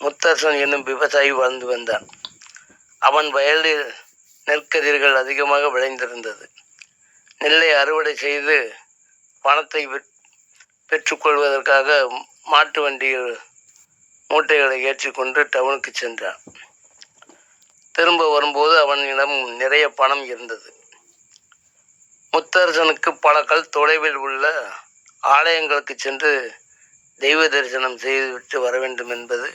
முத்தரசன் என்னும் விவசாயி வாழ்ந்து வந்தான். அவன் வயலில் நெற்கதிர்கள் அதிகமாக விளைந்திருந்தது. நெல்லை அறுவடை செய்து பணத்தை பெற்றுக்கொள்வதற்காக மாட்டு வண்டியில் மூட்டைகளை ஏற்றிக்கொண்டு டவுனுக்கு சென்றான். திரும்ப வரும்போது அவனிடம் நிறைய பணம் இருந்தது. முத்தரசனுக்கு பல கல் தொலைவில் உள்ள ஆலயங்களுக்கு சென்று தெய்வ தரிசனம் செய்துவிட்டு வர வேண்டும் என்பது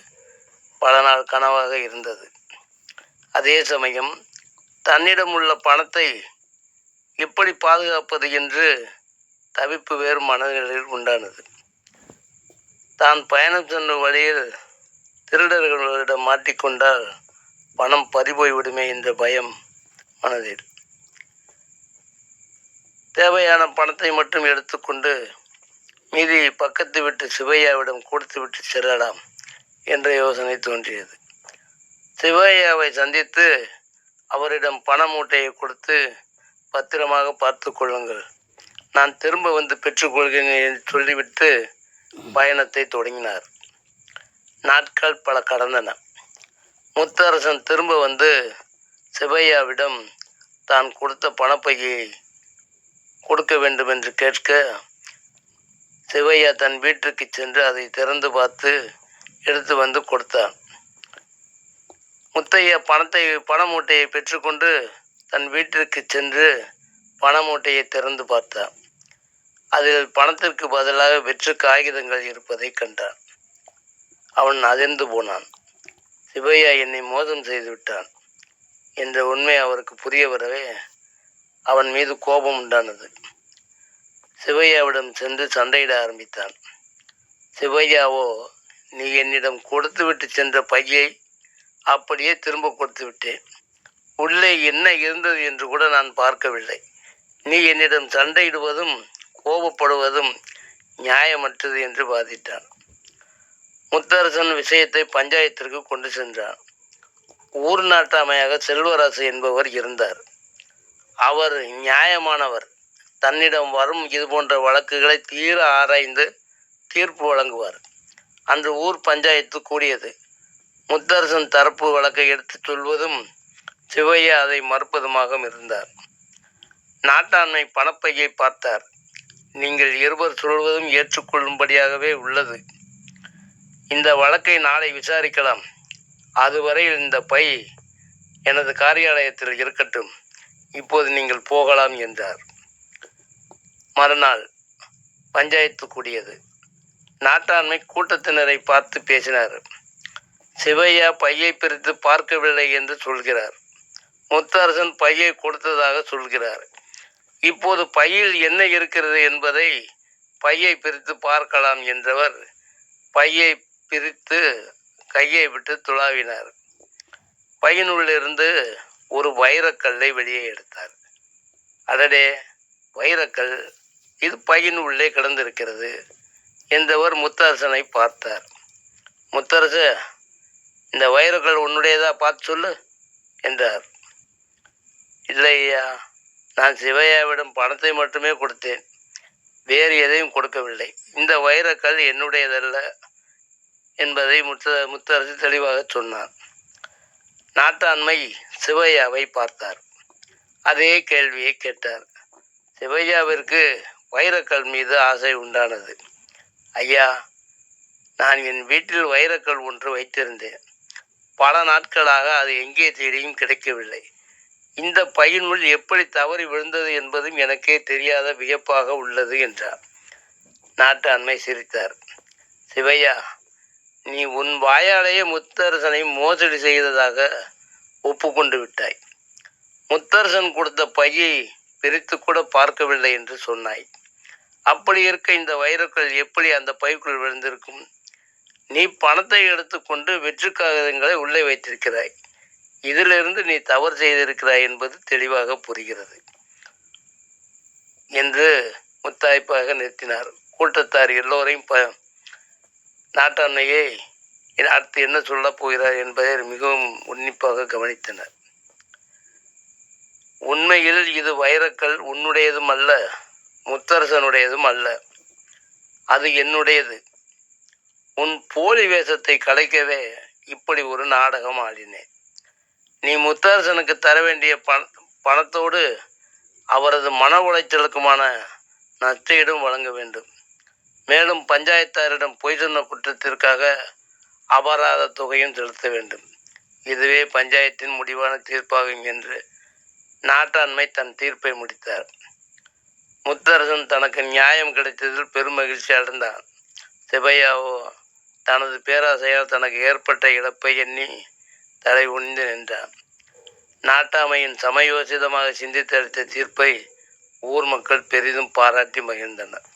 பல நாள் கனவாக இருந்தது. அதே சமயம் தன்னிடம் உள்ள பணத்தை எப்படி பாதுகாப்பது என்று தவிப்பு வேறு மனநிலையில் உண்டானது. தான் பயணம் சென்ற வழியில் திருடர்களிடம் மாட்டிக்கொண்டால் பணம் பறிபோய்விடுமே என்ற பயம் மனதில். தேவையான பணத்தை மட்டும் எடுத்துக்கொண்டு மீதி பக்கத்து வீட்டு சிவையாவிடம் கொடுத்துவிட்டு செல்லலாம் என்ற யோசனை தோன்றியது. சிவையாவை சந்தித்து அவரிடம் பண மூட்டையை கொடுத்து, பத்திரமாக பார்த்து கொள்ளுங்கள், நான் திரும்ப வந்து பெற்றுக்கொள்கிறேன் என்று சொல்லிவிட்டு பயணத்தை தொடங்கினார். நாட்கள் பல கடந்தன. முத்தரசன் திரும்ப வந்து சிவையாவிடம் தான் கொடுத்த பணப்பையை கொடுக்க வேண்டும் என்று கேட்க, சிவையா தன் வீட்டிற்கு சென்று அதை திறந்து பார்த்து எடுத்து வந்து கொடுத்தான். முத்தையா பண மூட்டையை பெற்றுக்கொண்டு தன் வீட்டிற்கு சென்று பண மூட்டையை திறந்து பார்த்தான். அதில் பணத்திற்கு பதிலாக வெற்று காகிதங்கள் இருப்பதை கண்டான். அவன் அதிர்ந்து போனான். சிவையா என்னை மோசம் செய்து விட்டான் என்ற உண்மை அவருக்கு புரிய வரவே அவன் மீது கோபம் உண்டானது. சிவையாவிடம் சென்று சண்டையிட ஆரம்பித்தான். சிவையாவோ, நீ என்னிடம் கொடுத்து விட்டு சென்ற பையை அப்படியே திரும்ப கொடுத்து விட்டேன். உள்ளே என்ன இருந்தது என்று கூட நான் பார்க்கவில்லை. நீ என்னிடம் சண்டையிடுவதும் கோபப்படுவதும் நியாயமற்றது என்று வாதிட்டான். முத்தரசன் விஷயத்தை பஞ்சாயத்திற்கு கொண்டு சென்றான். ஊர் நாட்டாமையாக செல்வராசு என்பவர் இருந்தார். அவர் நியாயமானவர். தன்னிடம் வரும் இது போன்ற வழக்குகளை தீர ஆராய்ந்து தீர்ப்பு வழங்குவார். அன்று ஊர் பஞ்சாயத்து கூடியது. முத்தரசன் தரப்பு வழக்கை எடுத்துச் சொல்வதும் சிவையா அதை மறுப்பதுமாக இருந்தார். நாட்டாண்மை பணப்பையை பார்த்தார். நீங்கள் இருவர் சொல்வதும் ஏற்றுக்கொள்ளும்படியாகவே உள்ளது. இந்த வழக்கை நாளை விசாரிக்கலாம். அதுவரையில் இந்த பை எனது காரியாலயத்தில் இருக்கட்டும். இப்போது நீங்கள் போகலாம் என்றார். மறுநாள் பஞ்சாயத்து கூடியது. நாட்டாண்மை கூட்டத்தினரை பார்த்து பேசினார். சிவையா பையை பிரித்து பார்க்கவில்லை என்று சொல்கிறார். முத்தரசன் பையை கொடுத்ததாக சொல்கிறார். இப்போது பையில் என்ன இருக்கிறது என்பதை பையை பிரித்து பார்க்கலாம் என்றவர் பையை பிரித்து கையை விட்டு துளாவினார். பையினுள்ளிருந்து ஒரு வைரக்கல்லை வெளியே எடுத்தார். அடடே, வைரக்கல், இது பையின் உள்ளே கிடந்திருக்கிறது என்றவர் முத்தரசனை பார்த்தார். முத்தரச, இந்த வைரக்கல் உன்னுடையதா, பார்த்து சொல்லு என்றார். இல்லையா, நான் சிவையாவிடம் பணத்தை மட்டுமே கொடுத்தேன், வேறு எதையும் கொடுக்கவில்லை. இந்த வைரக்கல் என்னுடையதல்ல என்பதை முத்தரசு தெளிவாக சொன்னார். நாட்டாண்மை சிவையாவை பார்த்தார். அதே கேள்வியை கேட்டார். சிவையாவிற்கு வைரக்கல் மீது ஆசை உண்டானது. ஐயா, நான் என் வீட்டில் வைரக்கல் ஒன்று வைத்திருந்தேன். பல நாட்களாக அது எங்கே தேடியும் கிடைக்கவில்லை. இந்த பையினுள் எப்படி தவறி விழுந்தது என்பதும் எனக்கே தெரியாத வியப்பாக உள்ளது என்றார். நாட்டாண்மை சிரித்தார். சிவையா, நீ உன் வாயாலேயே முத்தரசனை மோசடி செய்ததாக ஒப்புக்கொண்டு விட்டாய். முத்தரசன் கொடுத்த பையை பிரித்து கூட பார்க்கவில்லை என்று சொன்னாய். அப்படி இருக்க இந்த வைரக்கல் எப்படி அந்த பைக்குள் விழுந்திருக்கும்? நீ பணத்தை எடுத்துக்கொண்டு வெற்று காகிதங்களை உள்ளே வைத்திருக்கிறாய். இதிலிருந்து நீ தவறு செய்திருக்கிறாய் என்பது தெளிவாக புரிகிறது என்று முத்தாய்ப்பாக நிறுத்தினார். கூட்டத்தார் எல்லோரையும் நாட்டாண்மையை அடுத்து என்ன சொல்லப் போகிறார் என்பதை மிகவும் உன்னிப்பாக கவனித்தனர். உண்மையில் இது வைரக்கல் உன்னுடையதும் அல்ல, முத்தரசனுடையதும் அல்ல, அது என்னுடையது. உன் போலி வேஷத்தை கலைக்கவே இப்படி ஒரு நாடகம் ஆடினேன். நீ முத்தரசனுக்கு தர வேண்டிய பணத்தோடு அவரது மன உளைச்சலுக்குமான நஷ்டஈடும் வழங்க வேண்டும். மேலும் பஞ்சாயத்தாரிடம் பொய் சொன்ன குற்றத்திற்காக அபராத தொகையும் செலுத்த வேண்டும். இதுவே பஞ்சாயத்தின் முடிவான தீர்ப்பாகும் என்று நாட்டாண்மை தன் தீர்ப்பை முடித்தார். முத்தரசன் தனக்கு நியாயம் கிடைத்ததில் பெரும் மகிழ்ச்சி அடைந்தான். செபையாவோ தனது பேராசையால் தனக்கு ஏற்பட்ட இழப்பை எண்ணி தலை குனிந்து நின்றான். நாட்டாமையின் சமயோசிதமாக சிந்தித்தளித்த தீர்ப்பை ஊர் மக்கள் பெரிதும் பாராட்டி மகிழ்ந்தனர்.